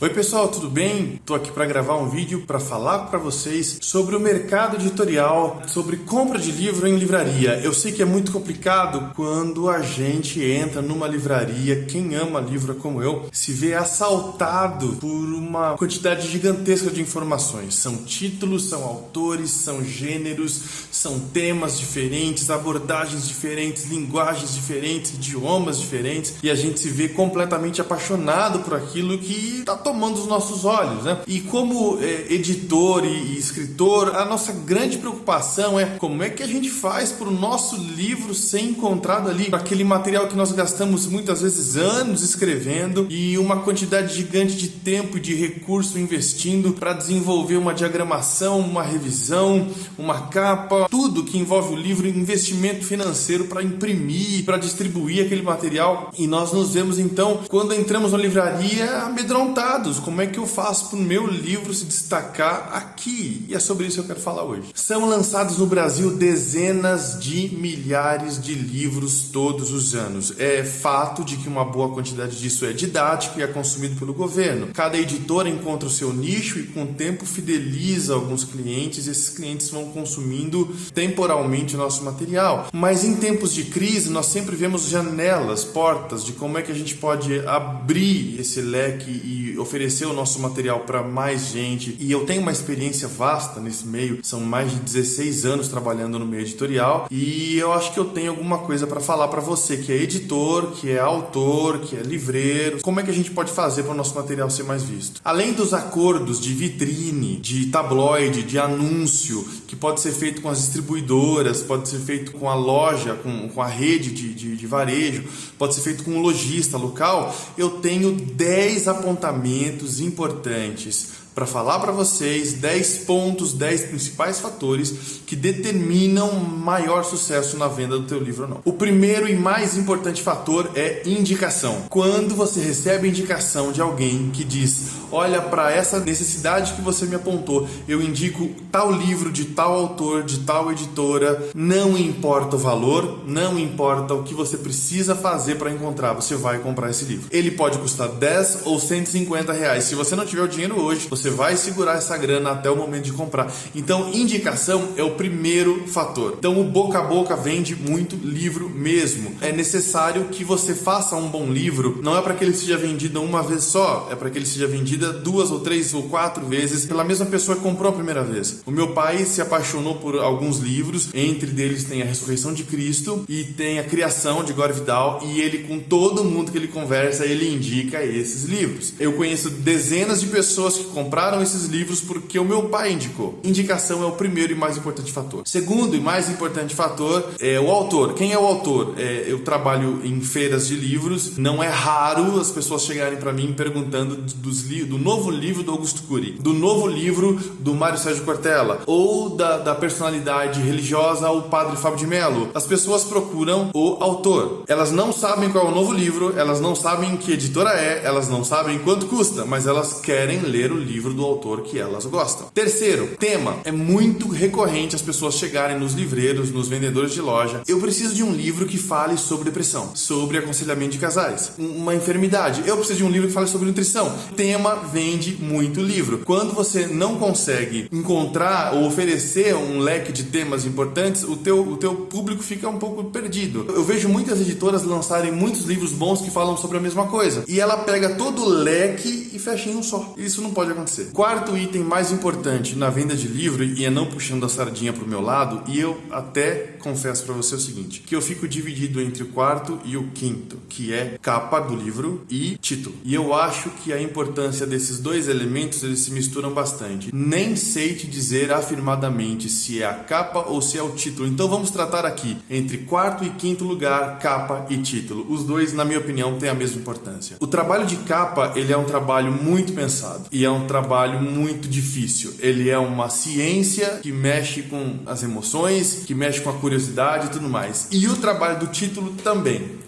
Oi pessoal, tudo bem? Estou aqui para gravar um vídeo para falar para vocês sobre o mercado editorial, sobre compra de livro em livraria. Eu sei que é muito complicado quando a gente entra numa livraria, quem ama livro como eu, se vê assaltado por uma quantidade gigantesca de informações. São títulos, são autores, são gêneros, são temas diferentes, abordagens diferentes, linguagens diferentes, idiomas diferentes, e a gente se vê completamente apaixonado por aquilo que está tomando os nossos olhos, né? E como editor e escritor, a nossa grande preocupação é como é que a gente faz para o nosso livro ser encontrado ali, aquele material que nós gastamos muitas vezes anos escrevendo e uma quantidade gigante de tempo e de recurso investindo para desenvolver uma diagramação, uma revisão, uma capa, tudo que envolve o livro, investimento financeiro para imprimir, para distribuir aquele material. E nós nos vemos então, quando entramos na livraria, amedrontados. Como é que eu faço para o meu livro se destacar aqui? E é sobre isso que eu quero falar hoje. São lançados no Brasil dezenas de milhares de livros todos os anos. É fato de que uma boa quantidade disso é didático e é consumido pelo governo. Cada editora encontra o seu nicho e com o tempo fideliza alguns clientes, e esses clientes vão consumindo temporalmente o nosso material. Mas em tempos de crise, nós sempre vemos janelas, portas de como é que a gente pode abrir esse leque e oferecer o nosso material para mais gente. E eu tenho uma experiência vasta nesse meio, são mais de 16 anos trabalhando no meio editorial, e eu acho que eu tenho alguma coisa para falar para você que é editor, que é autor, que é livreiro. Como é que a gente pode fazer para o nosso material ser mais visto? Além dos acordos de vitrine, de tabloide, de anúncio, que pode ser feito com as distribuidoras, pode ser feito com a loja, com a rede de varejo, pode ser feito com um lojista local, eu tenho 10 apontamentos importantes para falar para vocês 10 pontos, 10 principais fatores que determinam maior sucesso na venda do teu livro ou não. O primeiro e mais importante fator é indicação. Quando você recebe a indicação de alguém que diz: olha, para essa necessidade que você me apontou, eu indico tal livro de tal autor, de tal editora, não importa o valor, não importa o que você precisa fazer para encontrar, você vai comprar esse livro. Ele pode custar 10 ou 150 reais. Se você não tiver o dinheiro hoje, você vai segurar essa grana até o momento de comprar. Então, indicação é o primeiro fator. Então, o boca a boca vende muito livro mesmo. É necessário que você faça um bom livro, não é para que ele seja vendido uma vez só, é para que ele seja vendido 2 ou 3 ou 4 vezes pela mesma pessoa que comprou a primeira vez. O meu pai se apaixonou por alguns livros, entre deles tem A Ressurreição de Cristo e tem A Criação de Gore Vidal, e ele, com todo mundo que ele conversa, ele indica esses livros. Eu conheço dezenas de pessoas que compraram esses livros porque o meu pai indicou. Indicação é o primeiro e mais importante fator. Segundo e mais importante fator é o autor. Quem é o autor? Eu trabalho em feiras de livros, não é raro as pessoas chegarem para mim perguntando do novo livro do Augusto Cury, do novo livro do Mário Sérgio Cortella, ou da personalidade religiosa, o Padre Fábio de Mello. As pessoas procuram o autor. Elas não sabem qual é o novo livro, elas não sabem que editora é, elas não sabem quanto custa, mas elas querem ler o livro do autor que elas gostam. Terceiro, tema. É muito recorrente as pessoas chegarem nos livreiros, nos vendedores de loja: eu preciso de um livro que fale sobre depressão, sobre aconselhamento de casais, uma enfermidade. Eu preciso de um livro que fale sobre nutrição. Tema vende muito livro. Quando você não consegue encontrar ou oferecer um leque de temas importantes, o teu público fica um pouco perdido. Eu vejo muitas editoras lançarem muitos livros bons que falam sobre a mesma coisa, e ela pega todo o leque e fecha em um só. Isso não pode acontecer. Quarto item mais importante na venda de livro, e é não puxando a sardinha pro meu lado, e eu até confesso para você o seguinte, que eu fico dividido entre o quarto e o quinto, que é capa do livro e título. E eu acho que a importância desses dois elementos, eles se misturam bastante. Nem sei te dizer afirmadamente se é a capa ou se é o título. Então vamos tratar aqui entre quarto e quinto lugar, capa e título. Os dois, na minha opinião, têm a mesma importância. O trabalho de capa, ele é um trabalho muito pensado e é um trabalho muito difícil. Ele é uma ciência que mexe com as emoções, que mexe com a curiosidade e tudo mais. E o trabalho do título também.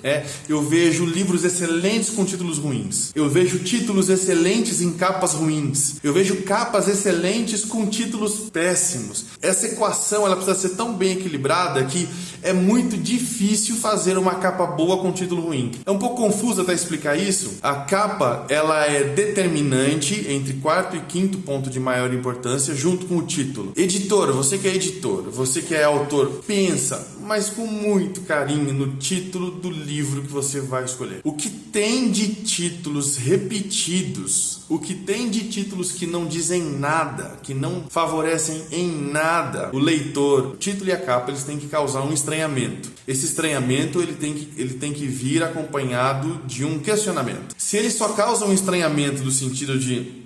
Eu vejo livros excelentes com títulos ruins. Eu vejo títulos excelentes em capas ruins. Eu vejo capas excelentes com títulos péssimos. Essa equação, ela precisa ser tão bem equilibrada que É muito difícil fazer uma capa boa com título ruim. É um pouco confuso até explicar isso. A capa, ela é determinante entre quarto e quinto ponto de maior importância junto com o título. Editor, você que é editor, você que é autor, pensa, mas com muito carinho no título do livro que você vai escolher. O que tem de títulos repetidos, o que tem de títulos que não dizem nada, que não favorecem em nada o leitor, o título e a capa, eles têm que causar um estranhamento. Esse estranhamento ele tem que vir acompanhado de um questionamento. Se ele só causa um estranhamento no sentido de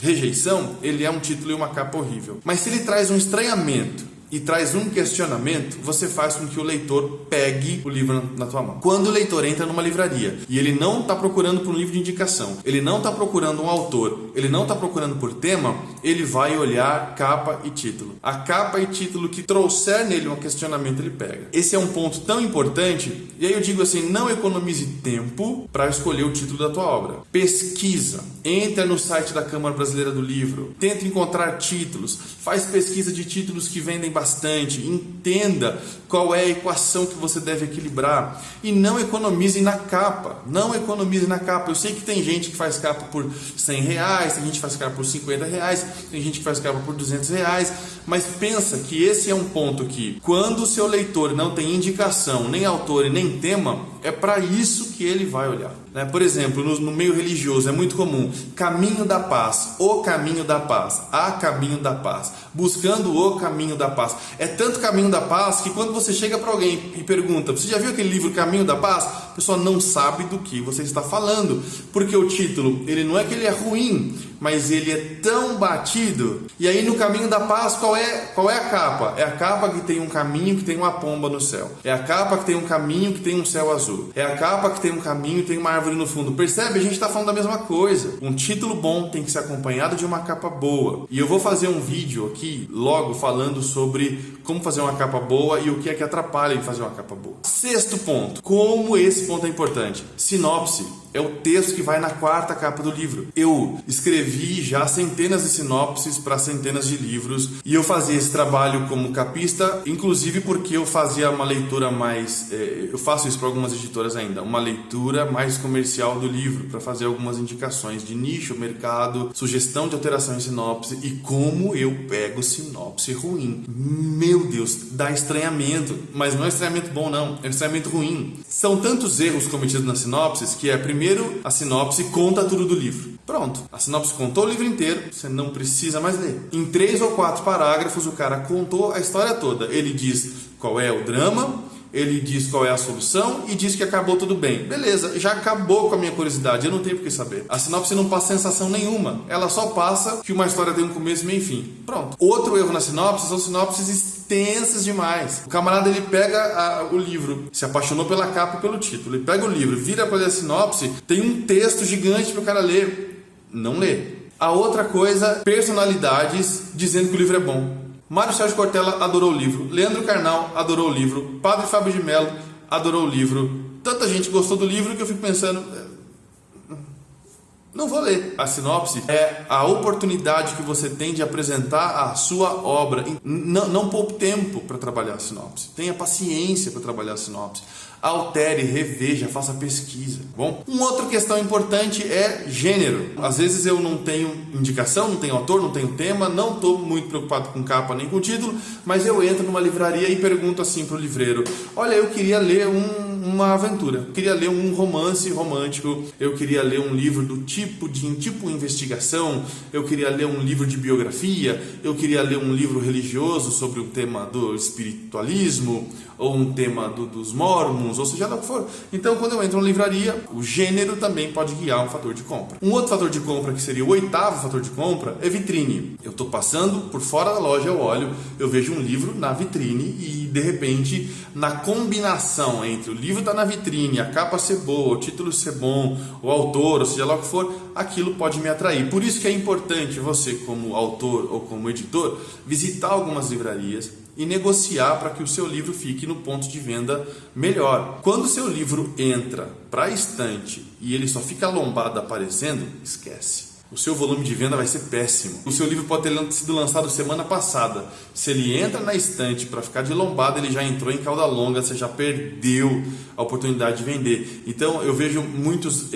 rejeição, ele é um título e uma capa horrível. Mas se ele traz um estranhamento e traz um questionamento, você faz com que o leitor pegue o livro na tua mão. Quando o leitor entra numa livraria e ele não está procurando por um livro de indicação, ele não está procurando um autor, ele não está procurando por tema, ele vai olhar capa e título. A capa e título que trouxer nele um questionamento, ele pega. Esse é um ponto tão importante, e aí eu digo assim, não economize tempo para escolher o título da tua obra. Pesquisa, entra no site da Câmara Brasileira do Livro, tenta encontrar títulos, faz pesquisa de títulos que vendem bastante, entenda qual é a equação que você deve equilibrar e não economize na capa. Não economize na capa. Eu sei que tem gente que faz capa por R$100, tem gente que faz capa por R$50, tem gente que faz capa por R$200, mas pensa que esse é um ponto que, quando o seu leitor não tem indicação, nem autor e nem tema, é para isso que ele vai olhar. Por exemplo, no meio religioso é muito comum: caminho da paz, o caminho da paz, a caminho da paz, buscando o caminho da paz. É tanto caminho da paz que quando você chega para alguém e pergunta: você já viu aquele livro Caminho da Paz? A pessoa não sabe do que você está falando, porque o título, ele não é que ele é ruim, mas ele é tão batido. E aí no Caminho da Paz, qual é a capa? É a capa que tem um caminho que tem uma pomba no céu. É a capa que tem um caminho que tem um céu azul. É a capa que tem um caminho e tem uma árvore no fundo. Percebe? A gente está falando da mesma coisa. Um título bom tem que ser acompanhado de uma capa boa. E eu vou fazer um vídeo aqui logo falando sobre como fazer uma capa boa e o que é que atrapalha em fazer uma capa boa. Sexto ponto. Como esse ponto é importante. Sinopse é o texto que vai na quarta capa do livro. Eu escrevi já centenas de sinopses para centenas de livros e eu fazia esse trabalho como capista, inclusive porque eu fazia uma leitura mais... eu faço isso para algumas editoras ainda, uma leitura mais comercial do livro, para fazer algumas indicações de nicho, mercado, sugestão de alteração em sinopse e como eu pego sinopse ruim. Meu Deus, dá estranhamento, mas não é estranhamento bom não, é estranhamento ruim. São tantos erros cometidos nas sinopses que primeiro, a sinopse conta tudo do livro. Pronto, a sinopse contou o livro inteiro, você não precisa mais ler. Em 3 ou 4 parágrafos, o cara contou a história toda. Ele diz qual é o drama, ele diz qual é a solução e diz que acabou tudo bem. Beleza, já acabou com a minha curiosidade, eu não tenho por que saber. A sinopse não passa sensação nenhuma, ela só passa que uma história tem um começo, meio e fim. Pronto. Outro erro na sinopse são sinopses extensas demais. O camarada, ele pega o livro, se apaixonou pela capa e pelo título, ele pega o livro, vira para ler a sinopse, tem um texto gigante para o cara ler, não lê. A outra coisa, personalidades dizendo que o livro é bom. Mário Sérgio Cortella adorou o livro, Leandro Carnal adorou o livro, Padre Fábio de Mello adorou o livro. Tanta gente gostou do livro que eu fico pensando, não vou ler. A sinopse é a oportunidade que você tem de apresentar a sua obra. Não poupe tempo para trabalhar a sinopse. Tenha paciência para trabalhar a sinopse. Altere, reveja, faça pesquisa. Bom, uma outra questão importante é gênero. Às vezes eu não tenho indicação, não tenho autor, não tenho tema, não estou muito preocupado com capa nem com título, mas eu entro numa livraria e pergunto assim para o livreiro: olha, eu queria ler uma aventura, eu queria ler um romance romântico, eu queria ler um livro do tipo investigação, eu queria ler um livro de biografia, eu queria ler um livro religioso sobre o tema do espiritualismo, ou um tema dos mormons, ou seja lá o que for. Então, quando eu entro na livraria, o gênero também pode guiar um fator de compra. Um outro fator de compra, que seria o 8º fator de compra, é vitrine. Eu estou passando por fora da loja, eu olho, eu vejo um livro na vitrine e, de repente, na combinação entre o livro estar na vitrine, a capa ser boa, o título ser bom, o autor, ou seja lá o que for, aquilo pode me atrair. Por isso que é importante você, como autor ou como editor, visitar algumas livrarias e negociar para que o seu livro fique no ponto de venda melhor. Quando o seu livro entra para a estante e ele só fica lombado aparecendo, esquece. o seu volume de venda vai ser péssimo. O seu livro pode ter sido lançado semana passada. Se ele entra na estante para ficar de lombada, ele já entrou em cauda longa, você já perdeu a oportunidade de vender. Então eu vejo muitos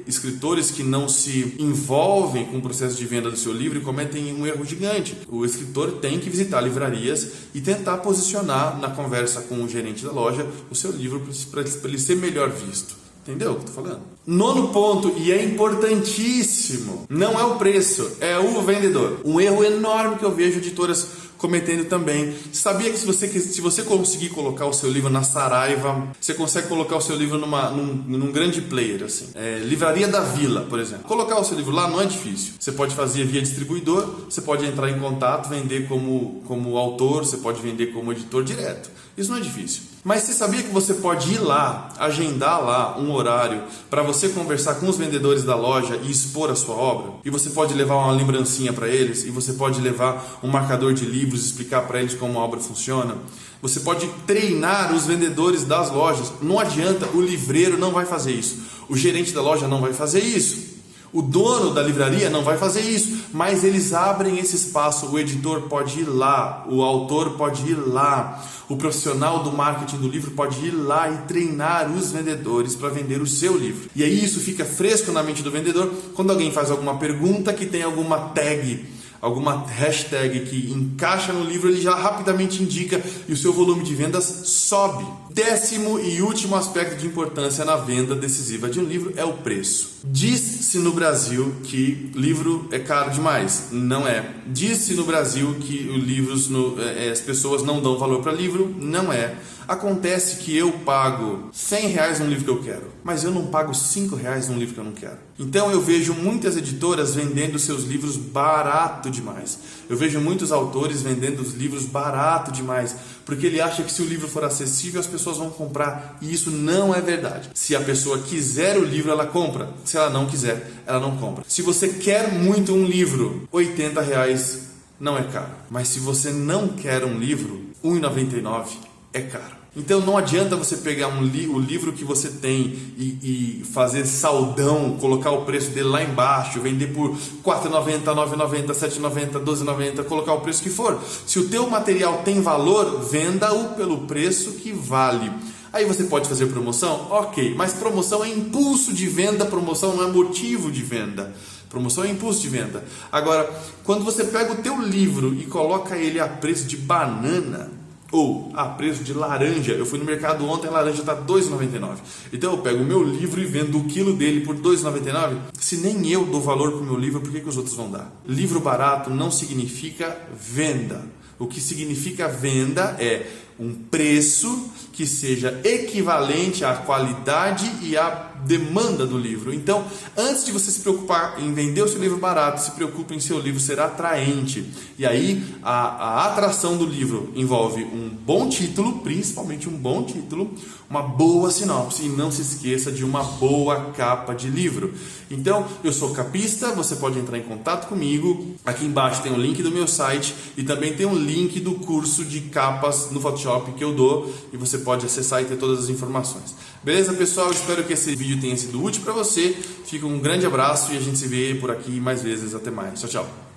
escritores que não se envolvem com o processo de venda do seu livro e cometem um erro gigante. O escritor tem que visitar livrarias e tentar posicionar na conversa com o gerente da loja o seu livro para ele ser melhor visto. Entendeu o que eu estou falando? Nono ponto, e é importantíssimo, não é o preço, é o vendedor. Um erro enorme que eu vejo editoras cometendo também. Sabia que se você conseguir colocar o seu livro na Saraiva, você consegue colocar o seu livro num grande player, assim. Livraria da Vila, por exemplo. Colocar o seu livro lá não é difícil. Você pode fazer via distribuidor, você pode entrar em contato, vender como autor, você pode vender como editor direto. Isso não é difícil. Mas você sabia que você pode ir lá, agendar lá um horário para você conversar com os vendedores da loja e expor a sua obra? E você pode levar uma lembrancinha para eles, e você pode levar um marcador de livros, explicar para eles como a obra funciona. Você pode treinar os vendedores das lojas. Não adianta, o livreiro não vai fazer isso. O gerente da loja não vai fazer isso. O dono da livraria não vai fazer isso, mas eles abrem esse espaço. O editor pode ir lá, o autor pode ir lá, o profissional do marketing do livro pode ir lá e treinar os vendedores para vender o seu livro. E aí isso fica fresco na mente do vendedor quando alguém faz alguma pergunta que tem alguma tag, alguma hashtag que encaixa no livro, ele já rapidamente indica e o seu volume de vendas sobe. 10º e último aspecto de importância na venda decisiva de um livro é o preço. Diz-se no Brasil que livro é caro demais. Não é. Diz-se no Brasil que as pessoas não dão valor para livro. Não é. Acontece que eu pago R$100 num livro que eu quero, mas eu não pago R$5 num livro que eu não quero. Então eu vejo muitas editoras vendendo seus livros barato demais. Eu vejo muitos autores vendendo os livros barato demais, porque ele acha que se o livro for acessível as pessoas vão comprar, e isso não é verdade. Se a pessoa quiser o livro, ela compra. Se ela não quiser, ela não compra. Se você quer muito um livro, R$80 não é caro. Mas se você não quer um livro, R$1,99 é caro. Então não adianta você pegar o livro que você tem e fazer saldão, colocar o preço dele lá embaixo, vender por R$4,90, R$9,90, R$7,90, R$12,90, colocar o preço que for. Se o teu material tem valor, venda-o pelo preço que vale. Aí você pode fazer promoção? Ok, mas promoção é impulso de venda, promoção não é motivo de venda. Promoção é impulso de venda. Agora, quando você pega o teu livro e coloca ele a preço de banana ou a preço de laranja, eu fui no mercado ontem, a laranja está R$2,99. Então eu pego o meu livro e vendo o quilo dele por R$2,99. Se nem eu dou valor para o meu livro, por que os outros vão dar? Livro barato não significa venda. O que significa venda é um preço que seja equivalente à qualidade e à demanda do livro. Então, antes de você se preocupar em vender o seu livro barato, se preocupe em seu livro ser atraente. E aí, a atração do livro envolve um bom título, principalmente um bom título, uma boa sinopse, e não se esqueça de uma boa capa de livro. Então, eu sou capista, você pode entrar em contato comigo. Aqui embaixo tem o link do meu site e também tem um link do curso de capas no Photoshop que eu dou, e você pode acessar e ter todas as informações. Beleza, pessoal? Espero que esse vídeo tenha sido útil para você. Fica um grande abraço e a gente se vê por aqui mais vezes. Até mais. Tchau, tchau.